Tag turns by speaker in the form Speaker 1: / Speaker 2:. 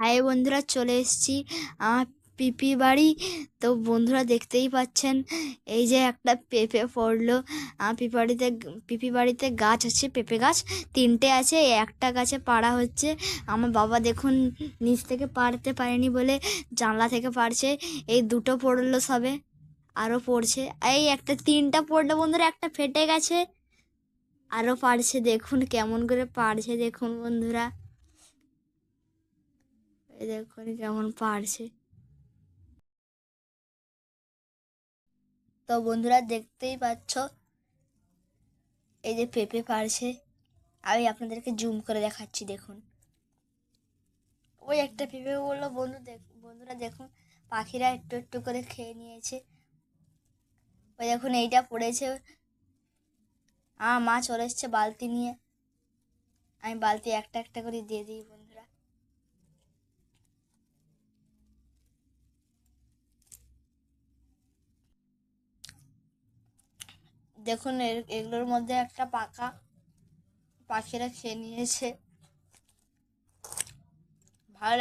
Speaker 1: High বন্ধুরা, চলে এসেছি আমার পিপি বাড়ি। তো বন্ধুরা দেখতেই পাচ্ছেন, এই যে একটা পেঁপে পড়লো। আমার পিপি বাড়িতে গাছ আছে, পেঁপে গাছ 3টে আছে। একটা গাছে পাড়া হচ্ছে। আমার বাবা দেখুন নিচ থেকে পারতে পারেনি বলে জানলা থেকে পারছে। এই 2টো পড়লো সবে, আরও পড়ছে। এই একটা 3টা পড়লো বন্ধুরা, একটা ফেটে গেছে, আরও পারছে। দেখুন কেমন করে পারছে, দেখুন বন্ধুরা, এই দেখুন কেমন পারছে। তো বন্ধুরা দেখতেই পাচ্ছ, এই যে পেঁপে পারছে। আমি আপনাদেরকে জুম করে দেখাচ্ছি, দেখুন। ওই একটা পেঁপে বললো বন্ধুরা দেখুন, পাখিরা একটু একটু করে খেয়ে নিয়েছে। ওই দেখুন এইটা পড়েছে। মা চলে এসছে বালতি নিয়ে। আমি বালতি একটা একটা করে দিয়ে দিই বন্ধুরা। দেখুন এগুলোর মধ্যে একটা পাখিরা খেয়ে নিয়েছে। ভালো লাগে।